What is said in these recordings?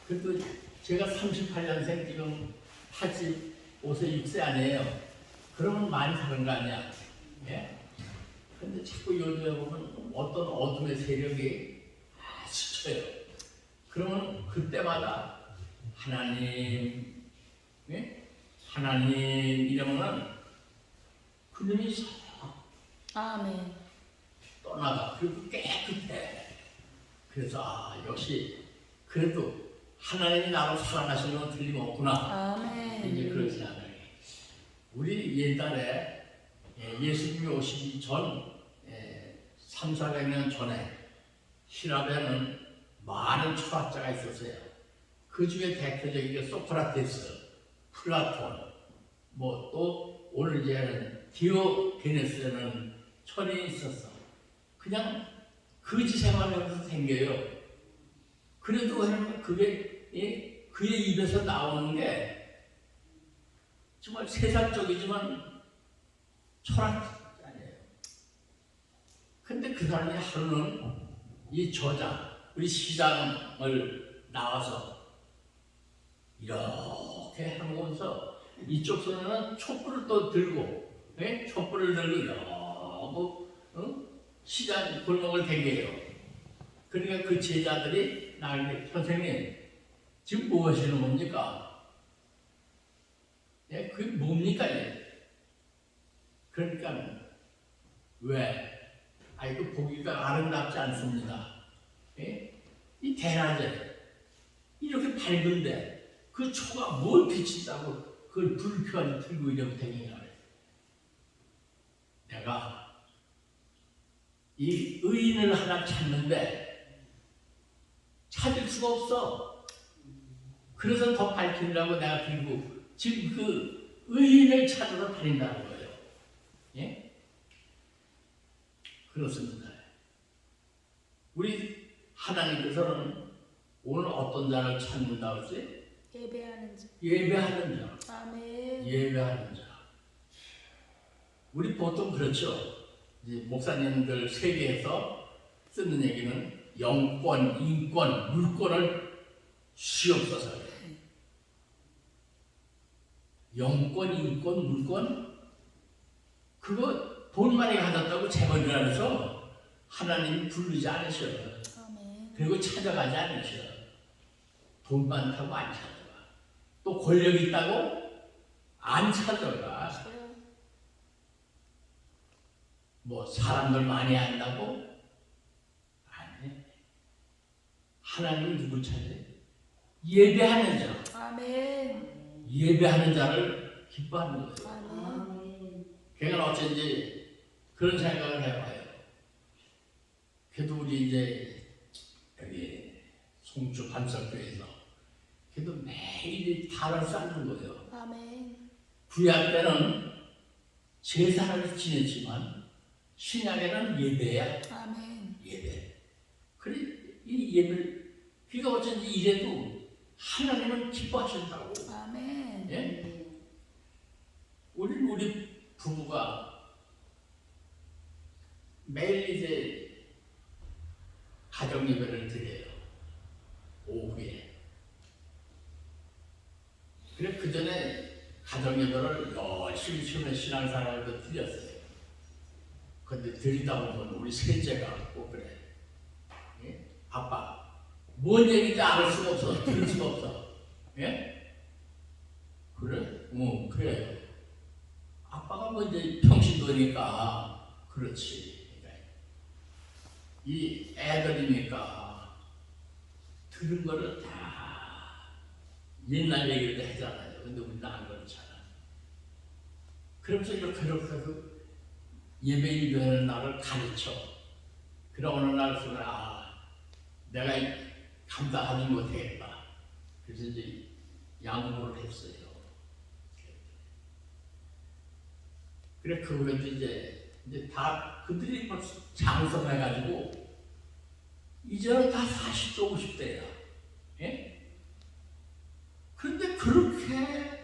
그래도 제가 38년생 지금 85세 6세 아니에요. 그러면 많이 사는 거 아니야. 예? 근데 자꾸 요즘에 보면 어떤 어둠의 세력이 아주 쳐요. 그러면 그때마다 하나님, 예? 하나님 이러면은 그놈이 아멘. 떠나가. 그리고 깨끗해. 그래서 역시 그래도 하나님이 나를 사랑하시는 건 틀림없구나. 아멘. 이제 그렇지 않아요. 우리 옛날에 예수님이 오시기 전 3, 400년 전에希腊에는 많은 철학자가 있었어요. 그 중에 대표적인 게 소크라테스, 플라톤, 뭐 또 오늘 이제는 디오게네스라는 철인이 있었어. 그냥 거지 생활하면서 생겨요. 그래도 그게 그의 입에서 나오는 게 정말 세상적이지만 철학자예요. 근데 그 사람이 하루는 이 저자, 우리 시장을 나와서 이렇게 하면서 이쪽 손에는 촛불을 또 들고, 예? 촛불을 들고 시장 골목을 댕겨요. 그러니까 그 제자들이 나에게 선생님 지금 뭐 하시는 겁니까? 예, 그게 뭡니까? 그러니까 왜? 그 보기가 아름답지 않습니다. 예? 이 대낮에 이렇게 밝은데 그 초가 뭘 비친다고 그걸 불편히 들고 이렇게 다니냐. 내가 이 의인을 하나 찾는데 찾을 수가 없어. 그래서 더 밝히려고 내가 들고 지금 그 의인을 찾으러 다닌다는 거예요. 예? 그렇습니다. 우리 하나님께서는 오늘 어떤 자를 찾는다고 했어요? 예배하는 자. 예배하는 자. 아멘. 예배하는 자. 우리 보통 그렇죠. 이제 목사님들 세계에서 쓰는 얘기는 영권, 인권, 물권을 주시옵소서. 영권, 인권, 물권 그거 돈 많이 가졌다고 재벌이라 해서 하나님이 부르지 않으셔요. 아멘. 그리고 찾아가지 않으셔요. 돈 많다고 안 찾아가. 또 권력 있다고 안 찾아가. 뭐 사람들 많이 안다고? 아니. 하나님은 누구 찾아요? 예배하는 자. 아멘. 예배하는 자를 기뻐하는 거예요. 아멘. 걔는 어쩐지 그런 생각을 해봐요. 그래도 우리 이제 여기 송주 반석교에서 그래도 매일 달을 쌓는 거예요. 아멘. 구약 때는 제사를 지냈지만 신약에는 예배야. 아멘. 예배. 그래 이 예배 그러니까 어쩐지 이래도 하나님은 기뻐하신다고. 아멘. 예? 우리 부부가 매일 이제 가정 예배를 드려요. 오후에. 그래 그 전에 가정 예배를 열심히 처음에 신앙생활도 드렸어요. 근데 드리다 보면 우리 셋째가 꼭 그래. 예? 아빠, 뭔 얘기인지 알 수가 없어. 들을 수가 없어. 예? 그래? 그래요. 아빠가 뭐 이제 평신도니까 그렇지. 이 애들이니까 들은 거를 다 옛날 얘기를 하잖아요. 근데 우리는 안 그렇잖아. 그러면서 이렇게 해서 예배 인도하는 날을 가르쳐. 그러고 어느 날 순간 내가 감당하지 못하겠다. 그래서 이제 양보를 했어요. 그래 그 후에 이제 다 그들이 장성해가지고 이제는 다 40대 50대야. 예? 그런데 그렇게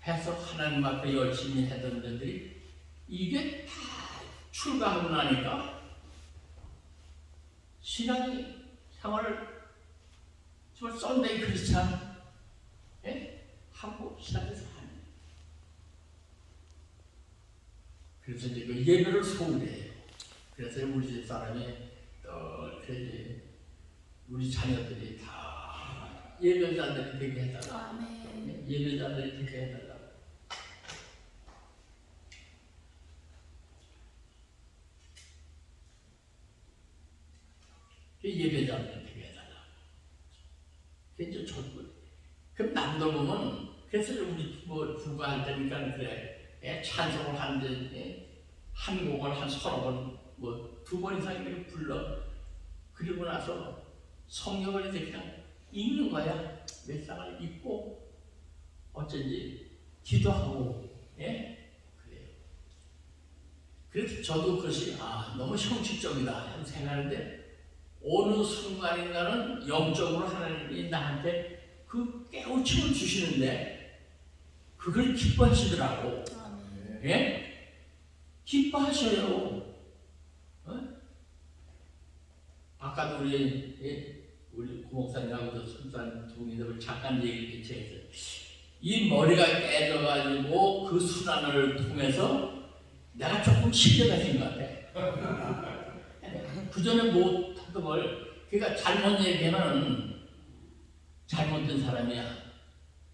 해서 하나님 앞에 열심히 했던 분들이 이게 다 출가하고 나니까 신앙이 생활을 정말 썬데이 크리스찬 하고 시작해서 하는. 그래서 이제 그 예배를 소홀해요. 그래서 우리 집 사람이 이렇게 우리 자녀들이 다 예배자들이 되게 해달라. 아멘. 예배자들이 되게 해달라. 예배자들이 되게 해달라. 그게 이제 전부. 그럼 남들 보면 그래서 우리 부부 할 때니까 그래. 찬송을 하는데 한 곡을 한 서너 번, 뭐 두 번 이상 이렇게 불러. 그리고 나서 성경을 이제 그냥 읽는 거야. 몇 장을 읽고 어쩐지 기도하고, 그래요. 그래서 저도 그것이 너무 형식적이다 생각하는데 어느 순간인가는 영적으로 하나님이 나한테 그 깨우침을 주시는데 그걸 기뻐하시더라고. 기뻐하셔요. 아까도 우리 구목사님하고 선산 두 분이 잠깐 얘기를 제해서 이 머리가 깨져가지고 그 순환을 통해서 내가 조금 신뢰가 된 것 같아. 그 전에 못하던 걸, 그러니까 잘못 얘기하면 잘못된 사람이야.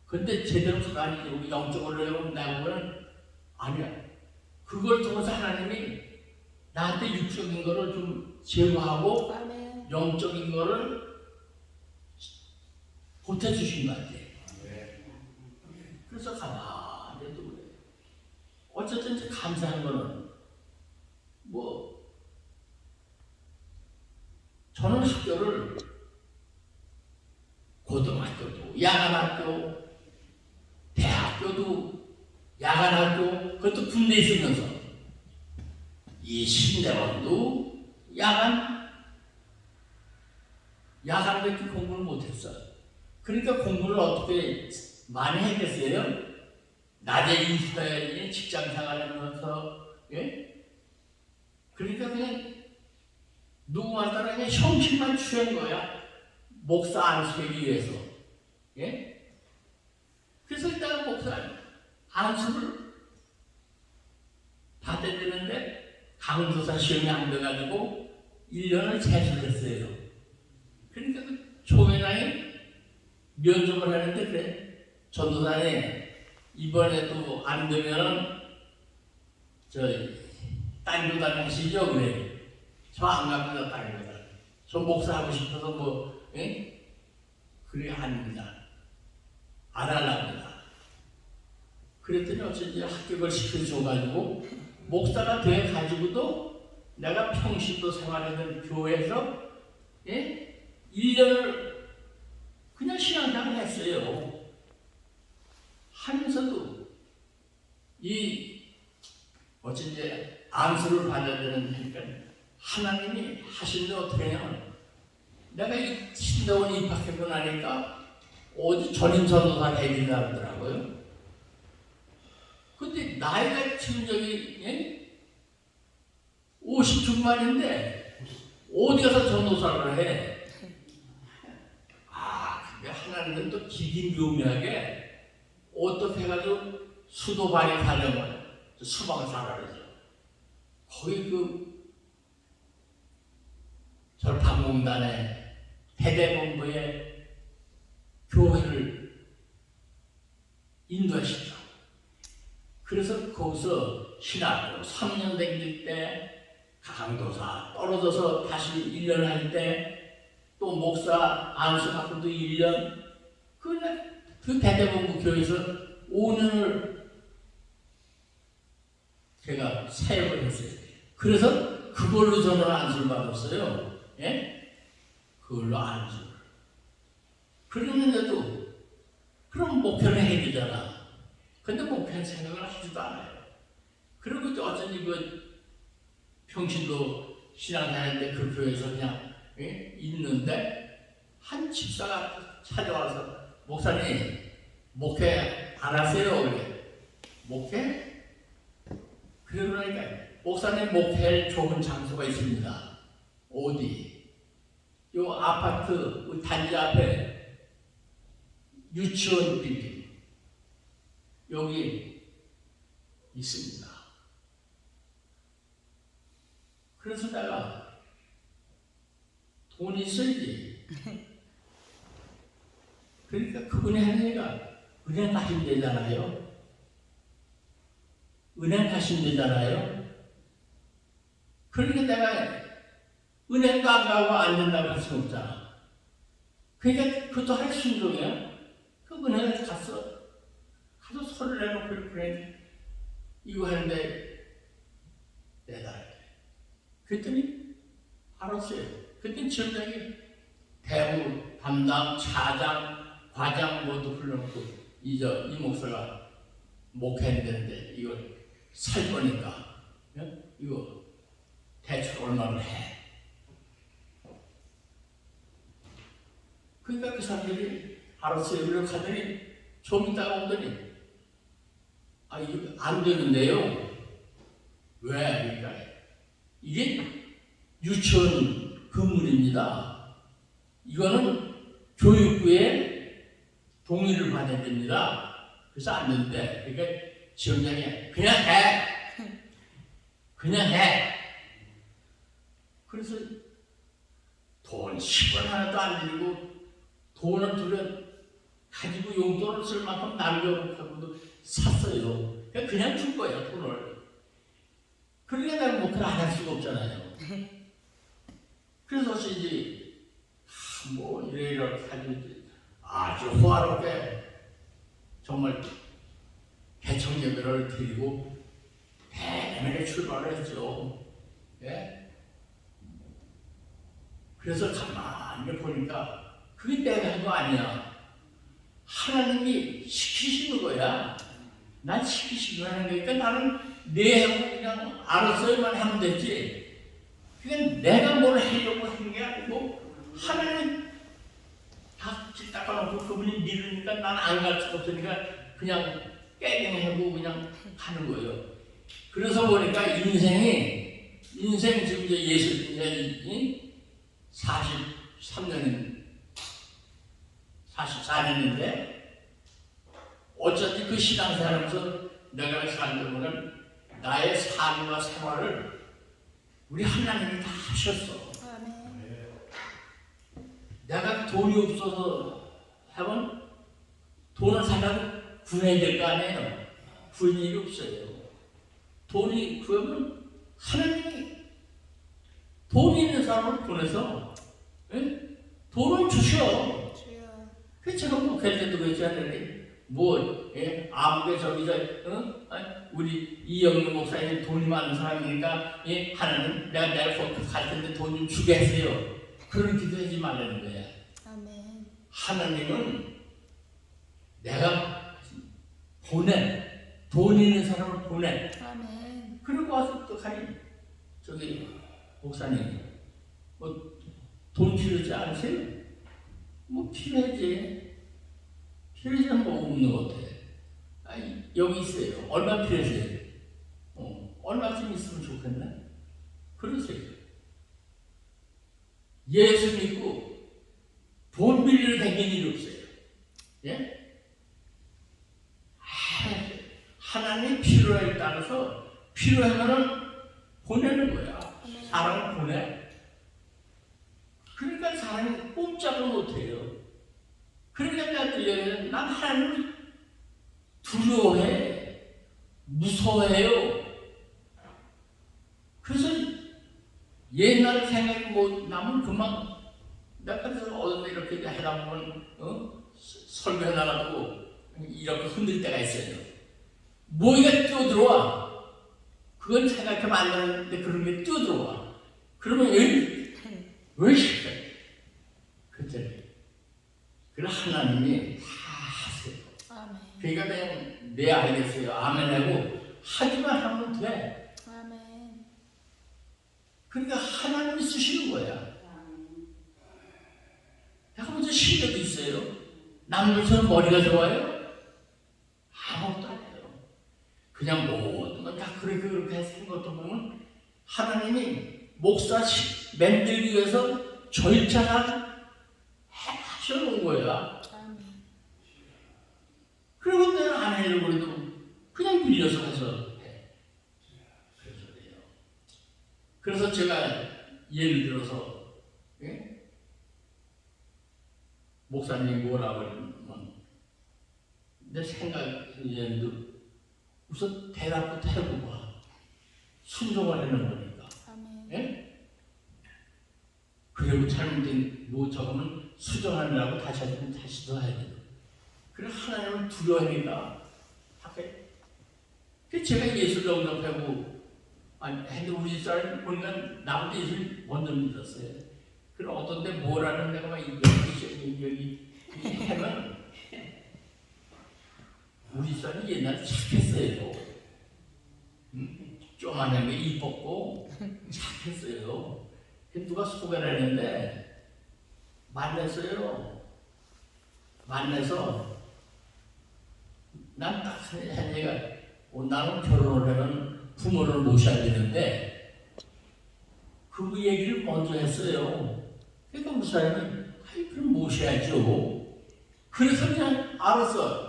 근데 제대로 가가지고 우리 영적으로 해보면 나보고는 아니야. 그걸 통해서 하나님이 나한테 육적인 거를 좀 제거하고 아멘. 영적인 거를 보태주신 것 같아. 그래서 가만히 또 그래. 어쨌든 이제 감사한 거는 저는 학교를 고등학교도 야간학교, 대학교도 야간학교, 그것도 군대에 있으면서 이 신대원도 야간밖에 공부를 못했어. 그러니까 공부를 어떻게 많이 했겠어요? 낮에 인수다연이 직장 생활하면서, 그러니까 그냥 누구한테나 그냥 형식만 취한 거야. 목사 안수하기 위해서. 그래서 일단 목사 안수를 받아야 되는데 강도사 시험이 안 돼가지고 1년을 재수했어요. 그러니까 그 초회장이 면접을 하는데 그래. 전도사님 이번에도 안 되면은 딴 교단 하시죠? 그래. 저 안 갑니다. 딴 교단. 저 목사하고 싶어서 그래 아닙니다. 안 하랍니다. 그랬더니 어쩐지 합격을 시켜줘가지고 목사가 돼가지고도 내가 평신도 생활하는 교회에서 1년을 그냥 신앙생활을 했어요. 하면서도 어쩐지 안수를 받아야 되니까 하나님이 하시는데 어떻게 하냐면 내가 이 신대원에 입학하고 나니까 어디 전임 전도사 되기라 하더라고요. 근데 나이가 지금 50 중반인데 어디 가서 전도사를 해? 근데 하나님은 또 기기묘묘하게 어떻게 해가지고 수도반에 가려면 수방사라 그러죠. 거기 절판공단에 대대본부에 교회를 인도하시죠. 그래서 거기서 신학교 3년 다닐 때 강도사 떨어져서 다시 1년 할 때 또 목사 안수 받고도 1년 그 대대본부 교회에서 5년을 제가 사역을 했어요. 그래서 그걸로 저는 안수를 받았어요. 그걸로 안수를. 그러는데도 그럼 목표는 해야 되잖아. 근데 목표는 생각을 하지도 않아요. 그리고 또 어쩐지 평신도 신앙하는데 그 교회에서 그냥 있는데 한 집사가 찾아와서 목사님 목회 안 하세요? 그래. 목회? 그러니까 목사님 목회할 좋은 장소가 있습니다. 어디? 아파트 우리 단지 앞에 유치원 빌딩 여기 있습니다. 그래서 내가 돈이 있어야지. 그러니까 그분이 하는 얘기가 은행 가시면 되잖아요. 은행 가시면 되잖아요. 그러니까 내가 은행도 안 가고 안 된다고 할 수는 없잖아. 그러니까 그것도 할 순종이야. 그 은행에 가서 서류 내놓고 그래. 이거 하는데 내달래. 그랬더니 알았어요. 그랬더니 지원장이 대부 담당, 차장, 과장 모두 불러놓고 이 목사가 목회했는데 이걸 살 거니까 이거 대출 얼마를 해. 그러니까 그 사람들이 알았어요. 그래서 가더니 좀 있다가 오더니 이거 안 되는데요. 왜? 그러니까 이게 유치원 건물입니다. 이거는 교육부의 동의를 받아야 됩니다. 그래서 안 되는데, 그러니까 지원장이 그냥 해. 그냥 해. 그래서 돈 10원 하나도 안 들고 돈을 가지고 용돈을 쓸 만큼 남겨놓고도 샀어요. 그냥 줄 거예요, 돈을. 그러니까 내가 목표를 안 할 수가 없잖아요. 그래서 이제 이렇게 가지고 아주 호화롭게 정말 개청예배를 드리고 대단하게 출발을 했죠. 예? 그래서 가만히 보니까 그게 내가 한 거 아니야. 하나님이 시키시는 거야. 난 시키시는 하는 거니까 나는 내 하고 그냥 알았어야만 하면 되지. 그냥 내가 뭘 하려고 하는 게 아니고 하나님 다 닦아놓고 그분이 믿으니까 난 안 갈 수가 없으니까 그냥 깨갱하고 그냥 하는 거예요. 그래서 보니까 인생 지금 이제 예수 인생이 44년인데 어쩐지 그 신앙생활하면서 내가 살다 보면 나의 삶과 생활을 우리 하나님이 다 하셨어. 내가 돈이 없어서 하면 돈을 살려고 구해야 될 거 아니에요. 구할 일이 없어요. 돈이 구하면 하나님이 돈이 있는 사람을 보내서 돈을 주셔. 그 제가 목회할 때도 그랬지 않느니 아무게 우리 이영민 목사님 돈이 많은 사람이니까 하나님 내가 거기 갈 텐데 돈 좀 주게 하세요. 그런 기도하지 말라는 거야. 아멘. 하나님은 내가 돈 있는 사람을 보내. 아멘. 그리고 와서 또 목사님 돈 필요하지 않으세요? 필요하지. 필요하지 없는 것 같아. 여기 있어요. 얼마 필요하세요? 얼마쯤 있으면 좋겠네? 그러세요. 예수 믿고 돈 빌리러 다니는 일이 없어요. 예? 하나님 필요에 따라서 필요하면은 보내는 거야. 사람을 보내. 그러니까 사람이 꼼짝을 못해요. 그러니까 난 하나님을 두려워해. 무서워해요. 그래서 옛날 생각이 나면 그만 내가 그래서 어느 이렇게 하다 보면 설교하다가도 이렇게 흔들 때가 있어요. 뭐가 뛰어들어와. 그건 생각하면 안 되는데 그런 게 뛰어들어와. 그러면 왜 싫어요? 그때 그래 하나님이 다 하세요. 아멘. 그러니까 그냥 네 알겠어요. 아멘 하고 하기만 하면 돼. 아멘. 그러니까 하나님이 쓰시는 거야. 내가 먼저 실력이 있어요. 남들처럼 머리가 좋아요? 아무것도 안 해요. 그냥 모든 건 다 그렇게 해서 것도 보면 하나님이 목사 만들기 위해서 절차한 거야. 아멘. 그리고 내가 안 하려고 해도 그냥 밀려서 해서 해. 그래서 그래요. 그래서 제가 예를 들어서 예? 목사님이 뭐라고 그러면 내 생각에도 우선 대답부터 해보고 순종을 하는 거니까. 아멘. 예? 그리고 잘못된 뭐 적으면 수정하느라고 다시 하면 다시 더 해야 돼요. 그래 하나님을 두려워하니까 하게. 그 제가 예수를 영접하고 근데 우리 사람 보니까 나보다 예수를 먼저 믿었어요. 그럼 어떤 데 뭐라는 내가 막 여기 하면 우리 사람이 옛날에 착했어요. 쪼만한 게 이뻤고 착했어요. 누가 소개를 했는데 만났어요. 만나서 난 딱 한 얘기가 나는 결혼을 하면 부모를 모셔야 되는데 그 얘기를 먼저 했어요. 그러니까 우리 사람이 그럼 모셔야죠. 그래서 그냥 알았어.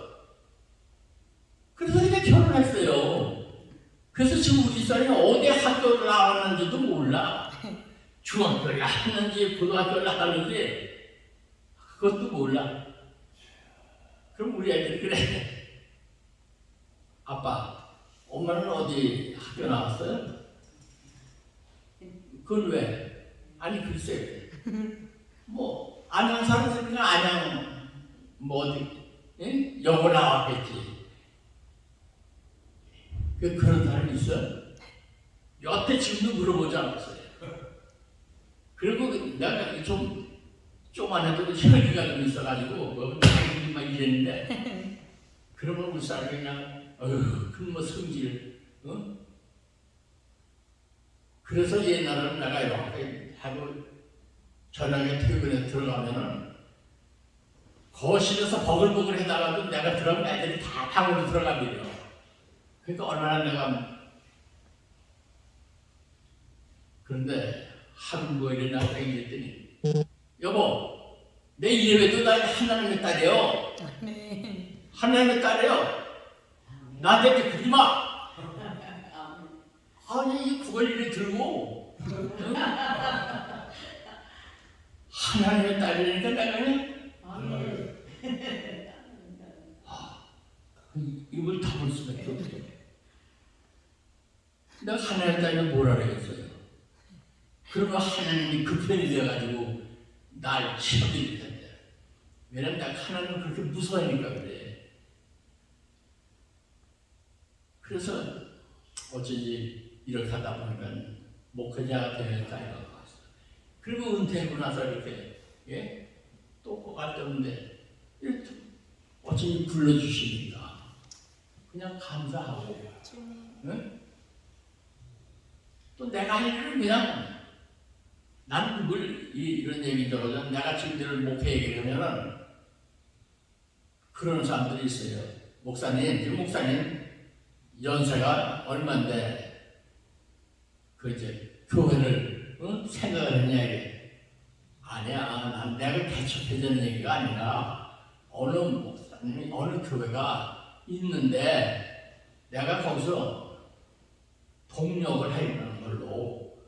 그래서 그냥 결혼했어요. 그래서 지금 우리 사람이 어디 학교를 나왔는지도 몰라. 중학교를 나왔는지 고등학교를 나왔는지 그것도 몰라. 그럼 우리 애들이 그래. 아빠, 엄마는 어디 학교 나왔어요? 그건 왜? 아니 글쎄 뭐 안양 사람들이니까 안양 뭐 어디 예? 영어 나왔겠지. 그런 사람이 있어? 여태 지금도 물어보지 않았어요. 그리고 내가 좀 조만해도 혈기가 좀 있어가지고 뭐 막 이랬는데 그러면 우리 사람이 그냥 그럼 뭐 성질 그래서 옛날에는 내가 이렇게 하고 저녁에 퇴근에 들어가면은 거실에서 버글버글 해다가도 내가 들어가면 애들이 다 방으로 들어가버려. 그러니까 얼마나 내가 그런데 하루 뭐 이랬나 얘기했더니 여보 내 이래봬도 나 하나님의 딸이에요. 하나님의 딸이에요. 나한테 그러지 마. 아니 이 구걸이를 들고 응? 하나님의 딸이니까 내가 그냥 입을 다물 수밖에 없어요. 내가 하나님의 딸이면 뭐라 그랬어요? 그러면 하나님이 그 편이 되어가지고 날 치료해줄 텐데. 왜냐면 내가 하나님을 그렇게 무서워하니까 그래. 그래서 어쩐지 이렇게 하다 보니까 목회자가 되는 딸이가 왔어. 그리고 은퇴하고 나서 이렇게 예? 또 뭐가 없는데 이렇게 어쩐지 불러주시니까 그냥 감사하고 응? 또 내가 할 일은 그냥 나는 그걸 이런 얘기 들어서 내가 지금 목회 얘기를 하면은 그런 사람들이 있어요. 목사님 연세가 얼만데 그 이제 교회를 생각을 했냐 이게 아니야. 난 내가 개척해주는 얘기가 아니라 어느 목사님이 어느 교회가 있는데 내가 거기서 동력을 하려는 걸로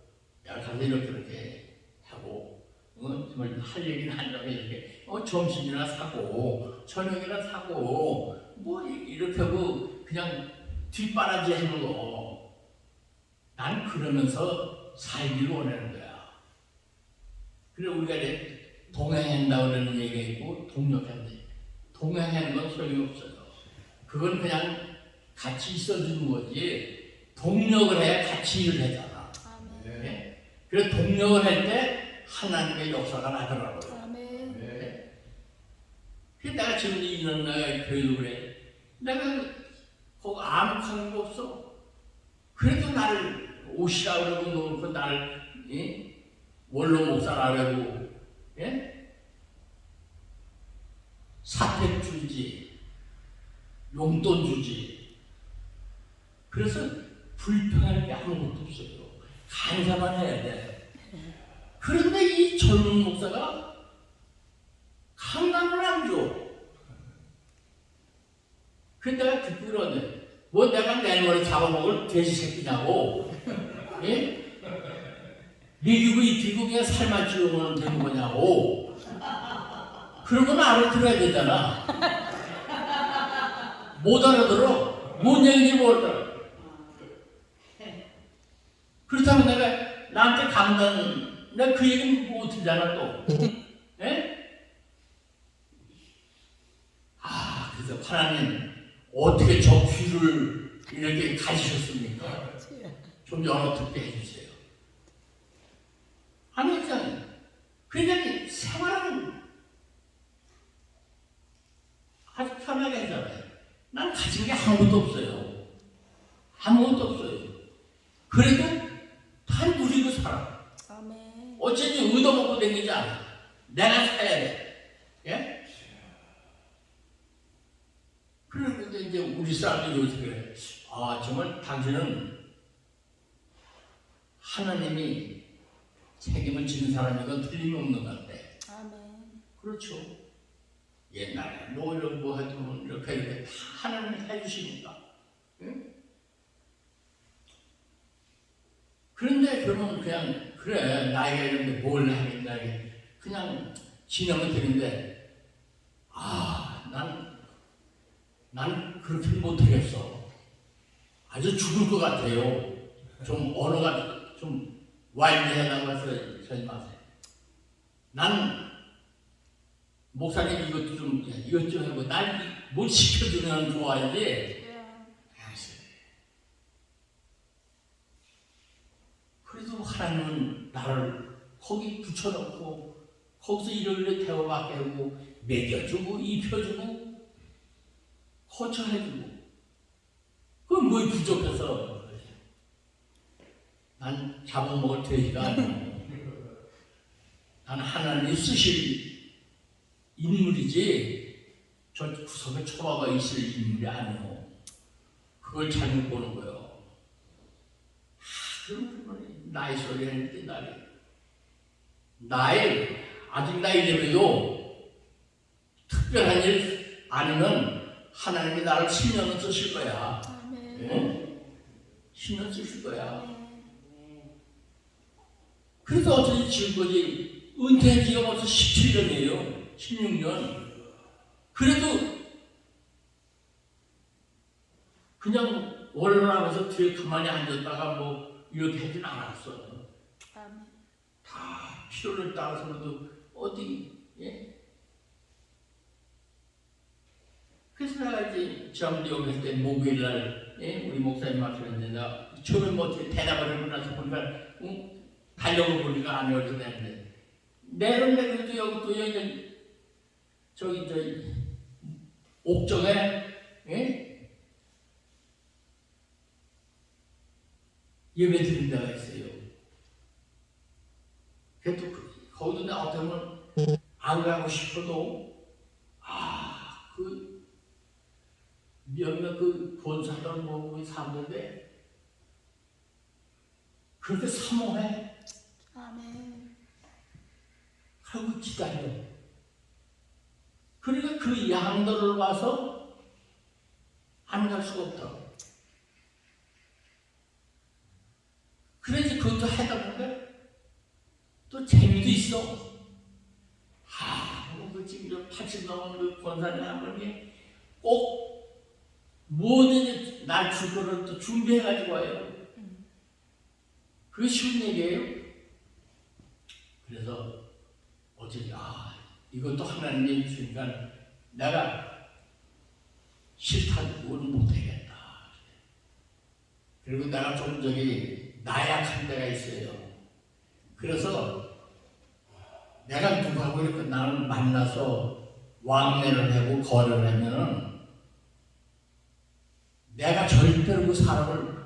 내가 가서 이렇게 하고 정말 할 얘기는 한다고 이렇게 점심이나 사고 저녁이나 사고 뭐 이렇게 하고 그냥 뒷바라지 하는 거. 난 그러면서 살기를 원하는 거야. 그래 우리가 이제 동행한다고 그러는 얘기가 있고 동력한다. 동행하는 건 소용이 없어요. 그건 그냥 같이 있어주는 거지. 동력을 해야 같이 일을 하잖아. 네? 그래서 동력을 할 때 하나님의 역사가 나더라고요. 아멘. 네? 그래서 내가 지금 이런 내가 교회도 그래. 내가 거기 아무 관계가 없어. 그래도 나를 오시라고 그러고 놓고 나를 원로 목사라고 예? 사택 주지 용돈 주지. 그래서 불평할 게 아무것도 없어요. 감사만 해야 돼. 그런데 이 젊은 목사가 강남을 근데 내가 듣고 그러네. 뭐 내가 내 머리 잡아먹을 돼지 새끼냐고. 예? 미국이 입히고 그냥 살만 찌우면 되는 거냐고. 그런 건 알아들어야 되잖아. 못 알아들어. 뭔 얘기인지 모르더라. 그렇다면 내가 나한테 강단, 내가 그 얘기는 못 듣잖아 또. 예? 아, 그래서 하나님 어떻게 저 귀를 이렇게 가지셨습니까? 좀 연어 듣게 해주세요. 아니잖아요. 그러니까 생활은 아주 편하게 하잖아요. 난 가진 게 아무것도 없어요. 아무것도 없어요. 그래도 다 누리고 살아. 아멘. 어쩐지 얻어먹고 다니지 않아. 내가 사야 돼. 예? 그런데 이제 우리 사람들이 요새 그래. 아, 정말 당신은 하나님이 책임을 지는 사람이건 틀림없는 것 같아. 아멘. 그렇죠. 옛날에 뭐 이런 거 해도 이렇게 다 하나님이 해주시니까. 응? 그런데 그러면 그냥 그래 나이가 이런데 뭘 하겠다 그냥 지나면 되는데 난 그렇게 못하겠어. 아주 죽을 것 같아요. 좀 언어가 좀 와일드하다고 해서 저희 마세요. 난 목사님 이것도 좀 이것 좀 해보. 날 뭘 시켜주면 좋아야지. 그래도 하나님은 나를 거기 붙여놓고 거기서 이러이러 대화받게 하고 먹여주고 입혀주고 거처해주고 그건 뭐 부족해서 난 잡아먹을 돼지가 아니고 난 하나님이 쓰실 인물이지 저 구석에 초아가 있을 인물이 아니오. 그걸 잘못 보는 거예요. 그러면 나이 소리 했는데 아직 나이 되면도 특별한 일 아니면 하나님이 나를 10년은 쓰실 거야. 응? 10년 쓰실 거야. 그래서 어쩌지 지금까지 은퇴한 지가 벌써 17년이에요. 16년. 그래도 그냥 월남에서 뒤에 가만히 앉았다가 뭐 이렇게 하진 않았어. 다 필요를 따라서라도 어디 예? 그래서 내가 이제 지난번에 여기 있을 때 목요일날 예? 우리 목사님 말씀했는데 나 처음에 뭐 어떻게 대답을 하고 나서 보니까 달력을 보니까 안 외워지는데 내일은 그래도 여기 또 저기 옥정에 예? 예배 드린 데가 있어요. 그래도 거기도 나 어떻게 보면 안 가고 싶어도 그 몇몇 그 본사들 뭐 사는데 그렇게 사모해. 아멘. 하고 기다려. 그러니까 그 양들을 와서 안 갈 수가 없다. 그래서 그것도 하다 보니까 또 재미도 있어. 그 지금 80 넘은 그 권사님 한 분이 꼭 뭐든지 날 줄 거를 또 준비해가지고 와요. 그게 쉬운 얘기예요. 그래서 어쩌지 이것도 하나님이 주니까 내가 싫다고는 못하겠다. 그리고 내가 좀 나약한 데가 있어요. 그래서 내가 누구하고 이렇게 나를 만나서 왕래를 하고 거래를 하면은 내가 절대로 그 사람을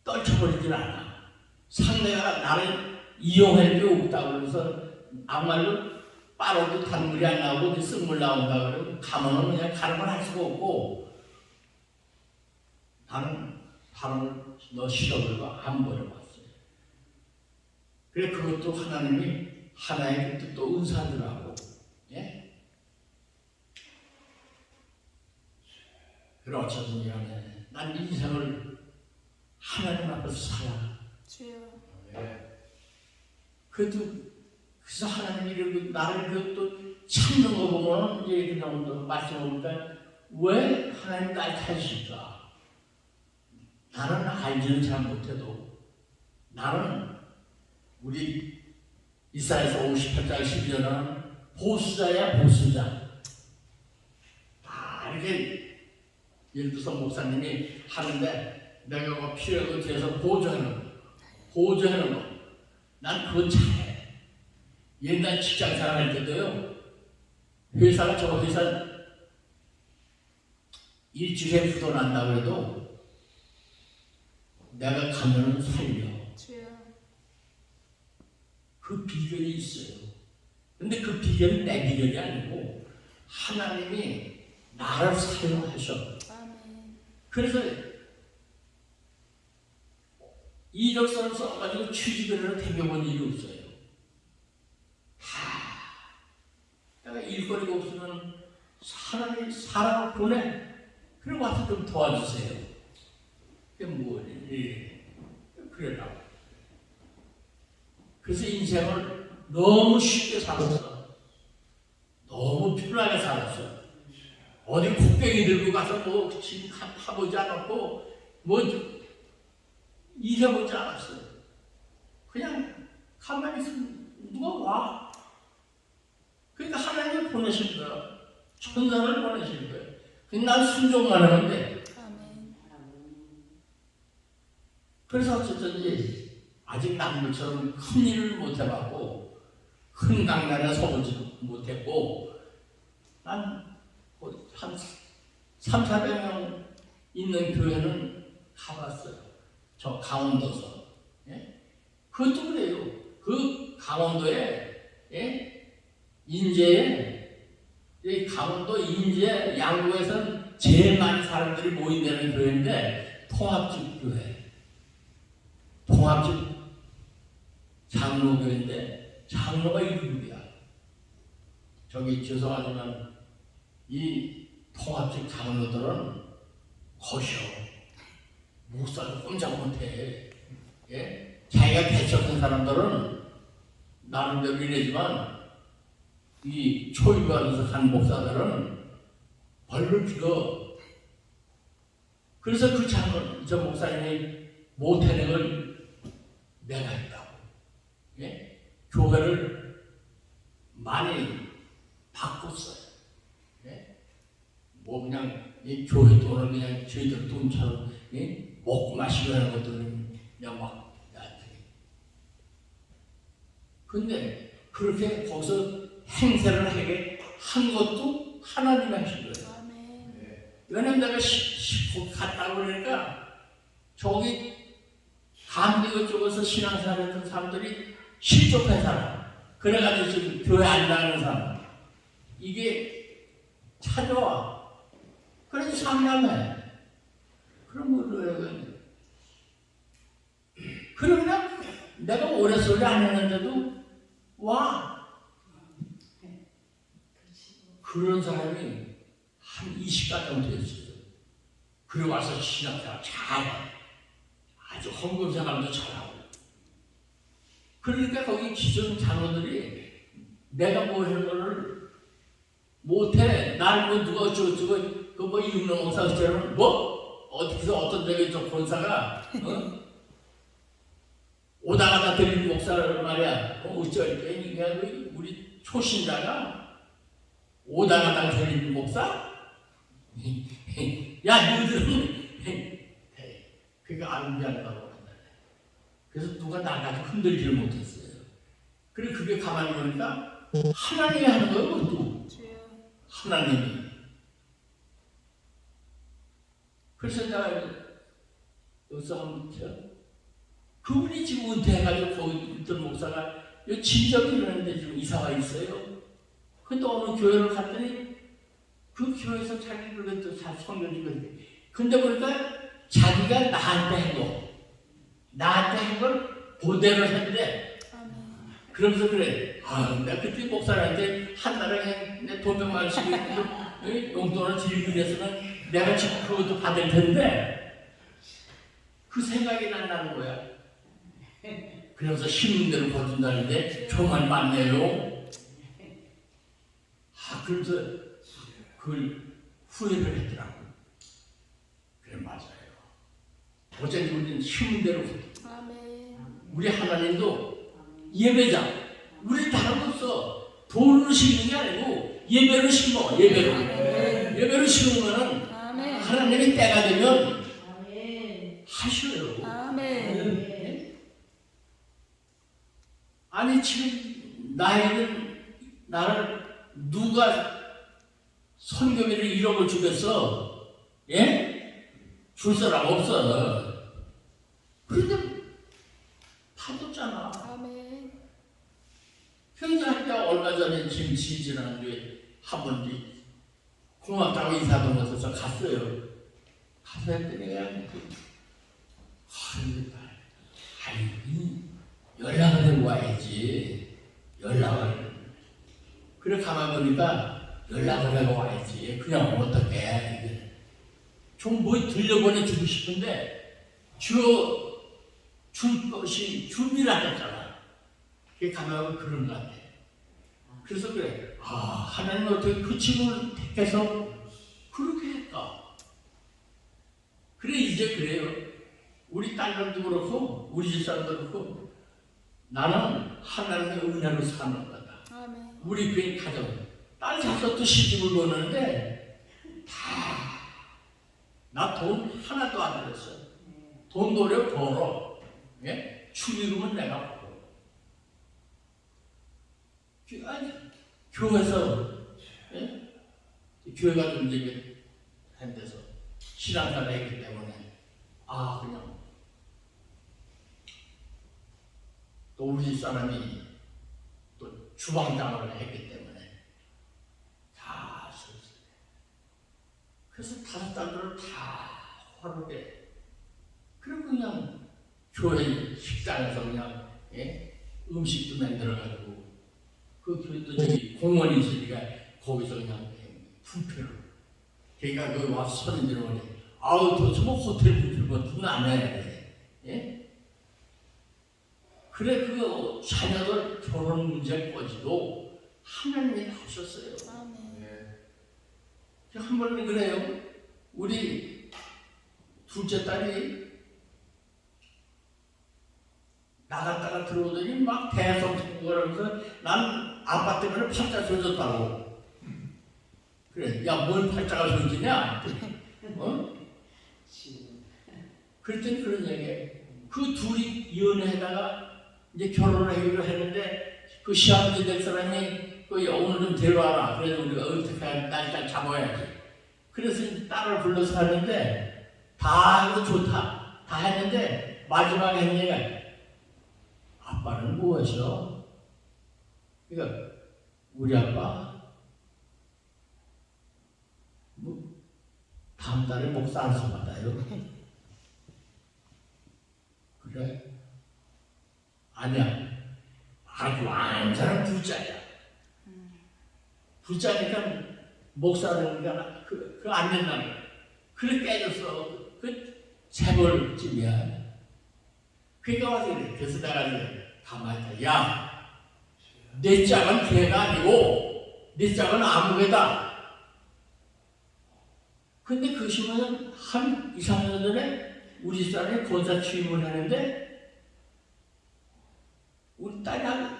떨쳐버리질 않아. 상대가 나를 이용할 게 없다고 그래서 악말로 빠르도 단물이 안 나오고 쓴물 나온다 그러고 가면은 그냥 가는 걸 할 수가 없고 나는 사람을 너 싫어 그러고 안 버려봤어요. 그래 그것도 하나님이 하나의 또 은사더라고. 예? 그래 어쩌든 미안해. 난 인생을 하나님 앞에서 살아. 주여. 그래서 하나님이 이렇게 나를 그또 참는 거 보면 이제 그냥 또 말씀을 보니까 왜 하나님 날 찾으실까? 나는 알지는 잘 못해도 나는 우리 이사야서 58장 12절은 보수자야 보수자. 다 이렇게 예를 들어서 목사님이 하는데 내가 뭐 필요하고 뒤에서 보조하는 거. 난 그건 잘해. 옛날 직장 생활할 때도요. 회사가 저 회사 일주일에 부도난다고 해도 내가 가면은 살려. 주여. 그 비결이 있어요. 근데 그 비결은 내 비결이 아니고 하나님이 나를 사용하셔. 아멘. 그래서 이력서를 써가지고 취직을 해본 일이 없어요. 내가 일거리가 없으면 하나님이 사람을 보내. 그리고 와서 좀 도와주세요. 그게 뭐니? 그래라. 그래서 인생을 너무 쉽게 살았어. 너무 편하게 살았어. 어디 국병이 들고 가서 뭐 지금 파보지 않았고 뭐 일해보지 않았어. 그냥 가만히 있으면 누가 와. 그러니까 하나님이 보내신 거야. 천사를 보내신 거야. 난 순종만 하는데. 아멘. 그래서 어쨌든지 아직 남들처럼 큰 일을 못 해봤고 큰 강단에 서보지 못했고 난 한 300~400명 있는 교회는 가봤어요. 저 강원도서. 예? 그것도 그래요. 그 강원도에 인제에 강원도 인제 양구에서는 제일 많은 사람들이 모인다는 교회인데 통합집 교회. 통합집 장로교인데 장로가 1급이야. 저기 죄송하지만 이 통합집 장로들은 거셔. 목사도 꼼짝 못해. 예? 자기가 개척한 사람들은 나름대로 이래지만 이 초입반에서 간 목사들은 벌벌 빌어. 그래서 그 장로, 저 목사님이 못해낸 걸 내가 했다고. 예? 교회를 많이 바꿨어요. 예? 뭐 그냥 이 교회 돈을 그냥 저희들 돈처럼 먹고 마시고 하는 것들은 그냥 막 근데 그렇게 거기서 행세를 하게 한 것도 하나님이 하신 거예요. 아멘. 왜냐면 내가 갔다 그러니까 저기 감리교 쪽에서 신앙생활 했던 사람들이 실족한 사람, 그래가지고 지금 교회 안 나가는 사람, 이게 찾아와. 그래서 상담해. 그럼 뭘로 해야 돼? 그러면 내가 오래 소리 안 했는데도 와. 그런 사람이 한 20가 정도 됐어요. 그리고 와서 신앙생활 잘해. 아주 헌금 생활도 잘하고. 그러니까 거기 기존 장로들이 내가 뭐 하는 거를 못해. 날 뭐 누가 어쩌고저쩌고 그 뭐 이윤영 목사 그처럼 뭐 어디서 어떤 데에 저 권사가 오다가다 들린 목사를 말이야. 어쩔 때 이게 우리 초신자가 오다가다 들린 목사? 야 너희들은 그게 아름다운다고 한다. 그래서 누가 나가서 흔들지를 못했어요. 그리고 그게 가만히 보니까 하나님이 하는 거예요. 그것도 하나님이. 그래서 내가 여기서 한번 그분이 지금 은퇴해가지고 거기 있던 목사가 여기 진정이 이러는데 지금 이사와 있어요. 근데 어느 교회를 갔더니 그 교회에서 자기를 또 잘 섬겨주거든요. 근데 보니까 자기가 나한테 한 걸 그대로 했는데 그러면서 그래. 내가 그때 목사한테 한 달에 내 돈 100만 원씩 용돈을 드리기 위해서는 내가 지금 그것도 받을 텐데 그 생각이 안 나는 거야. 그래서 심은 대로 거둔다는데 정말 맞네요. 그래서 그걸 후회를 했더라고. 그래 맞아요. 어차피 우리는 심은 대로 아멘. 우리 하나님도 예배자. 우리 다름없어. 돈으로 심는 게 아니고 예배로 심어. 예배로. 예배로 심으면은 아멘. 하나님이 때가 되면 하셔요. 아멘. 아니 지금 나를 누가 선교비를 1억을 주겠어? 예? 줄 사람 없어. 그런데 받았잖아. 아멘. 현장할 얼마 전에 지금 지지난주에 한 번 고맙다고 인사도 못해서 갔어요. 가서 했더니 그냥 연락을 하고 와야지. 연락을. 그래 가만 보니까 연락을 하고 와야지. 그냥 어떡해. 좀 뭐 들려보내주고 싶은데 줄 것이 준비를 안 했잖아. 그게 가만 보면 그런 것 같아. 그래서 그래. 하나님은 어떻게 그 친구를 택해서 그렇게 할까? 그래 이제 그래요. 우리 딸들도 그렇고 우리 집사람도 그렇고 나는 하나님의 은혜로 사는 거다. 아멘. 우리 그 가정 딸 자식도 시집을 보는데 다 나 돈 하나도 안 들었어. 돈 노력 벌어. 예? 축의금은 내가 벌어. 아니 교회에서 예? 교회가 좀 이제 한 데서 신앙사를 했기 때문에 그냥 또 우리 집 사람이 또 주방장을 했기 때문에 다 썼어요. 그래서 5딸들을 다 화르게 그리고 그냥 교회 식당에서 그냥 음식도 만들어가지고 그 교회도 저기 공원이 있으니까 거기서 그냥 품표를 그러니까 거기 와서 손님들이 오니 도대체 뭐 호텔 품표 같은 건 안 해야 돼. 예? 그래 그 자녀들 결혼 문제까지도 하나님이 하셨어요. 아멘. 한 번은 그래요. 우리 둘째 딸이 나갔다가 들어오더니 막 대성 거라면서 난 아빠 때문에 팔자 젖었다고. 그래, 야, 뭘 팔자가 젖으냐? 그랬더니 그런 얘기해. 그 둘이 연애하다가 이제 결혼을 하기로 했는데 그 시아버지 될 사람이 오늘 좀 데려와라. 그래서 우리가 어떻게 날짜 잡아야지. 그래서 딸을 불러서 하는데 다 이거 좋다. 다 했는데 마지막에 한 얘기가 아빠는 무엇이요? 그러니까 우리 아빠 다음 달에 목사 안수 받아요. 그래? 아니야. 아주 완전한 부자야. 부자니까 목사니까 그 안 된다는 거야. 그래 깨졌어. 그 재벌집이야. 그러니까 와서 이래. 그래서 내가 이제 가만히 있다. 야, 내 짝은 개가 아니고 내 짝은 아무개다. 근데 그 시간은 한 2, 3년 전에 우리 집사람이 권사 취임을 하는데 우리 딸이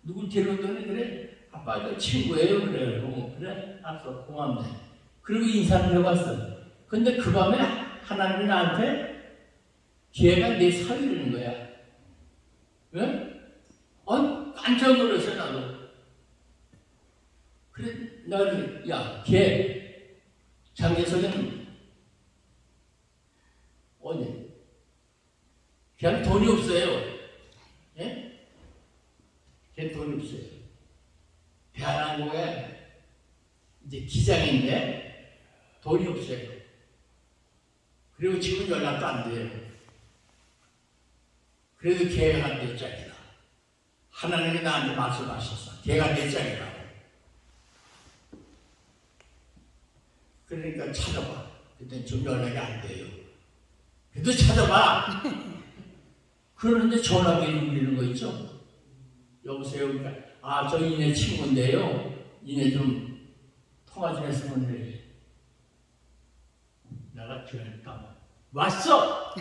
누굴 데려오더니 그래 아빠 저 친구예요 그래 그래 알았어 고맙네. 그리고 인사를 해봤어. 근데 그 밤에 하나님이 나한테 걔가 내 사위라는 거야. 왜? 깜짝 놀랐어 나도. 그래 내가 야 걔 장례석에는 어디? 그냥 돈이 없어요. 예? 걔 돈이 없어요. 대한항공에 이제 기장인데 돈이 없어요. 그리고 지금 연락도 안 돼요. 그래도 걔가 내 짝이다. 하나님이 나한테 말씀하셨어. 걔가 내 짝이라고. 그러니까 찾아봐. 그때 좀 연락이 안 돼요. 그래도 찾아봐. 그러는데 전화기 울리는 거 있죠? 여보세요. 그러니까 저 이네 친구인데요. 이네 좀 통화 좀 했으면 해. 내가 그랬다. 왔어.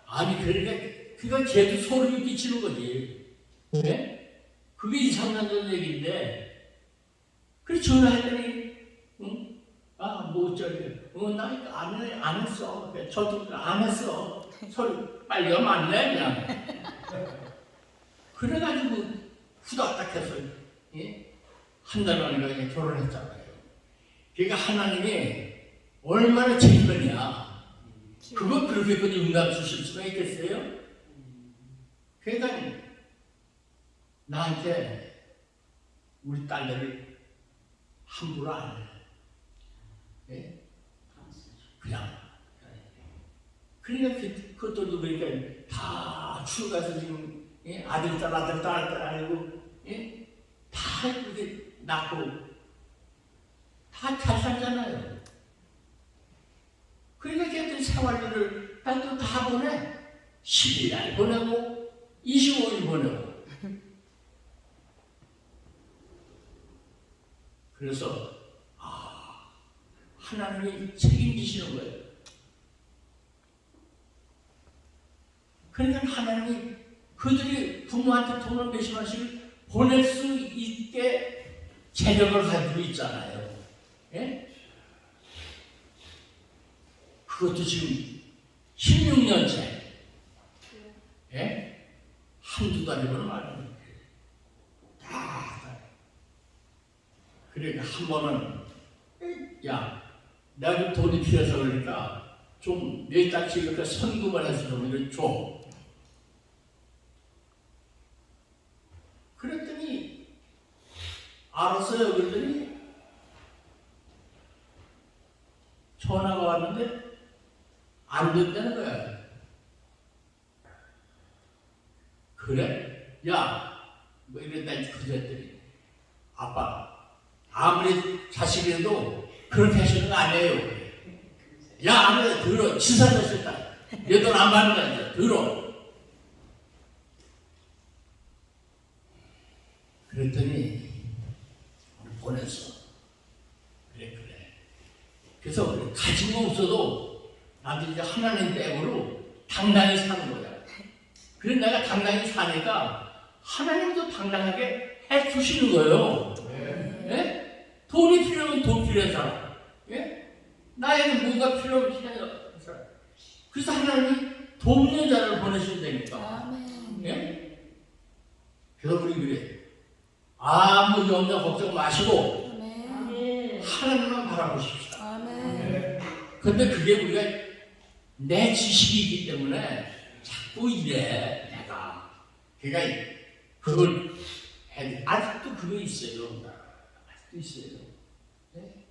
아니 그러니까 걔도 소름이 끼치는 거지. 네? 그게 2, 3년 전 얘기인데 그래 전화했더니 응? 뭐 어쩌래. 나 안 했어. 저도 안 했어. 소리 빨리 하면 안 돼, 그냥. 그래가지고 후다닥 해서 예? 한 달 만에 그냥 결혼했잖아요. 그러니까 하나님이 얼마나 재밌느냐. 그거 그렇게까지 응답 주실 수가 있겠어요? 그러니까 나한테 우리 딸들을 함부로 안 해. 예? 그냥. 그러니까 그것들도 그러니까 다 출가해서 지금 예? 아들, 딸 아니고 예? 다 이렇게 낳고 다 잘 살잖아요. 그러니까 걔들 생활비를 다 보내. 10일 보내고 25일 보내고. 그래서 하나님이 책임지시는 거예요. 그러니까 하나님이 그들이 부모한테 돈을 몇십 원씩 보낼 수 있게 재력을 가지고 있잖아요. 예? 그것도 지금 16년째. 예? 한두 달이면 말이에요. 다. 그러니까 한 번은 내가 좀 돈이 필요해서 그러니까 좀 몇 달씩 이렇게 선금을 해서 좀 이렇게 줘. 그랬더니 알았어요. 그랬더니 전화가 왔는데 안 된다는 거야. 그래? 뭐 이랬다 그랬더니 아빠 아무리 자식이라도 그렇게 하시는 거 아니에요. 아무래도 들어. 치사하셨다. 내 돈 안 받는 거야. 들어. 그랬더니 보냈어. 그래. 그래서 가진 거 없어도 나도 이제 하나님 댁으로 당당히 사는 거야. 그래서 내가 당당히 사니까 하나님도 당당하게 해주시는 거예요. 네? 돈이 필요하면 돈 필요한 사람. 예? 나에게 뭐가 필요하면 필요한 사람. 그래서 하나님이 돕는 자를 보내시면 되니까. 예? 그래서 우리 그래. 아무 염려 걱정 마시고 하나님만 바라보십시다. 그런데 그게 우리가 내 지식이기 때문에 자꾸 이래 내가. 그러니까 그걸 아직도 그거 있어요. 아직도 있어요. 네?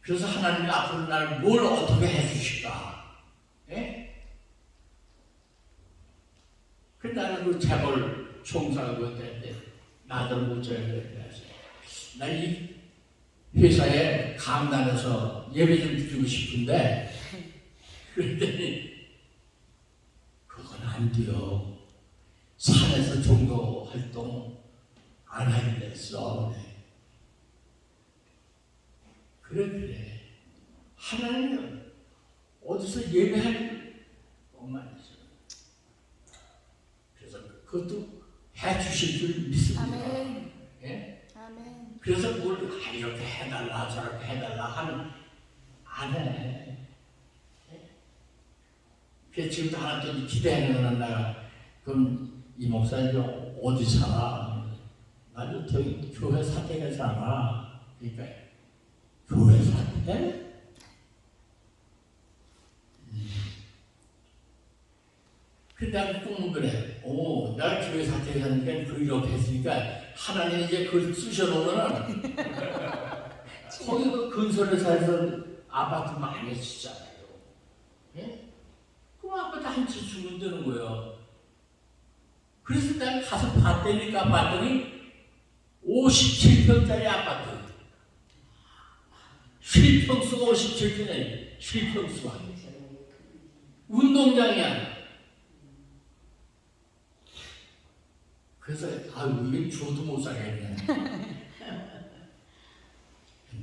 그래서 하나님이 앞으로 나를 뭘 어떻게 해주실까? 예? 그 나는 그 재벌 총사하고 했는데 나도 못 줘야 돼. 나 이 회사에 강단에서 예배 좀 드리고 싶은데 그랬더니 그건 안 돼요. 산에서 종교 활동 안 하게 됐어. 그래. 하나님은 어디서 예배할 것만 있어요. 그래서 그것도 해주실 줄 믿습니다. 예? 그래서 뭘 이렇게 해달라 저렇게 해달라 하는 안 해. 그래서 지금도 하나 또 기대하는 내가 그럼 이 목사님 어디 살아? 나도 저기 교회 사택에 살아. 그러니까 교회 사택? 근데 나는 꿈은 그래. 내가 교회 사택에 사니까 그 이렇게 했으니까 하나님이 이제 그걸 쓰셔놓으면은 거기 그 근설회사에서 아파트 많이 짓잖아요. 예? 그럼 아파트 한 채 주면 되는 거예요. 그래서 내가 가서 봤더니 57평짜리 아파트. 실평수가 57편에 실평수가 운동장이야. 그래서 아유 이게 죽어도 못 살겠네.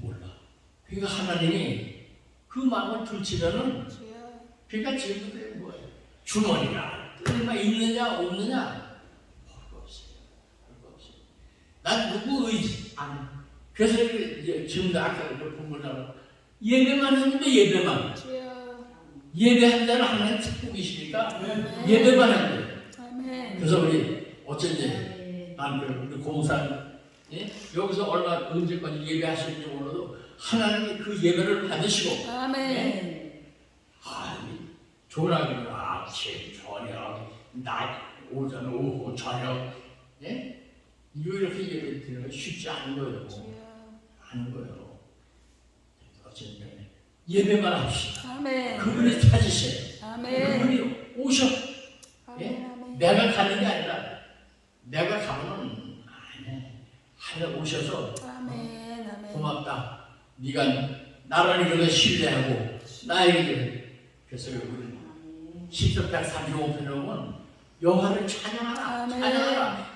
몰라. 그러니까 하나님이 그 마음을 들치면은 주여. 그러니까 지금도 뭐예요? 주머니가 얼마 있느냐 없느냐 별거 없어요. 별거 없어요. 난 누구 의지 안. 그래서 지금도 아까 그 본문처럼 예배만 했는데 예배만. 주여. 예배한 자는 하나님 축복이시니까 예배만 했는데. 아멘. 그래서 우리 어쩐지 난 우리 공산 예? 여기서 얼마 언제까지 예배하실지 몰라도 하나님이 그 예배를 받으시고 아멘. 좋은 아침은 아침, 저녁, 낮, 오전, 오후, 저녁 예? 이렇게 예배 드리는 거 쉽지 않은 거예요. 않은 거예요. 어쨌든 예배만 합시다. 아멘. 그분이 찾으세요. 아멘. 그분이 오셔. 예? 아멘. 내가 가는 게 아니라 내가 가면은 하늘 오셔서 아멘. 아멘. 고맙다. 네가 나를 이렇게 신뢰하고 나에게 그래서 우리 시편 135편에 보면 여호와를 찬양하라. 아멘. 찬양하라.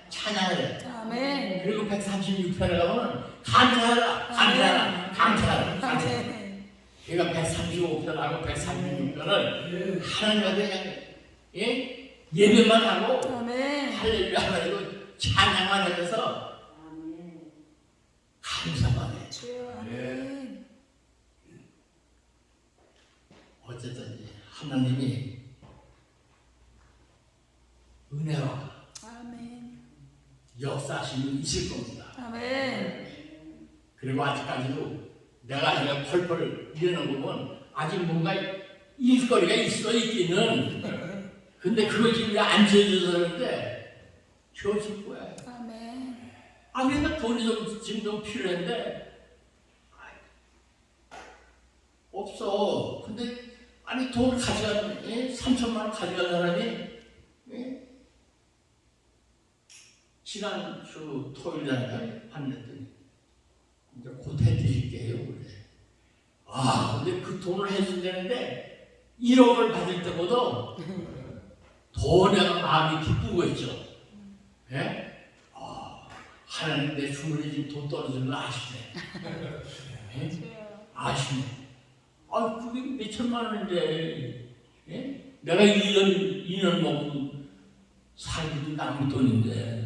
찬양해. 아멘. 그리고 136편에 가면 감사하라. 감사하라. 감사하라. 감사하라. 아멘. 그러니까 135편하고 136편은 하나님한테 그냥 예배만 하고 아멘. 할렐루야 하나님을 찬양만 하면서 감사만 해. 주여. 아멘. 어쨌든 하나님이 은혜와 아멘. 역사심이 있을 겁니다. 아멘. 그리고 아직까지도 내가 펄펄 일어나는 거 보면 아직 뭔가 일거리가 있어 있기는. 근데 그거 지금 왜 안 지어져서 그런데 지어질 거야. 아멘. 그러니까 돈이 지금 좀 필요한데 없어. 근데 아니 돈 가져간 3천만 원 가져간 사람이 지난주 토요일날 한랬더니 이제 곧 해드릴게요. 그래. 근데 그 돈을 해준다는데 1억을 받을 때보다 더 내가 마음이 기쁘고 있죠. 예? 하나님 내 주머니에 지금 돈 떨어지는 거 아시네. 예? 아시네. 그게 몇 천만 원인데, 예? 내가 2년 먹고 살기도 남은 돈인데.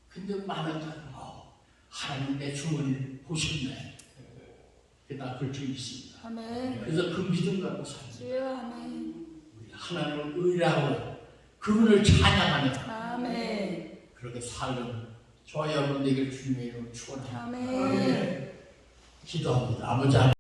근데 많았다. 하나님 내 주머니를 보셨네. 나 그럴 줄 믿습니다. 아멘. 그래서 그 믿음 갖고 삽니다. 주여. 아멘. 하나님을 의뢰하고 그분을 찬양하며 아멘. 그렇게 살면 저와 여러분 되길 주님의 이름으로 축원합니다. 아멘. 기도합니다. 아버지 하나님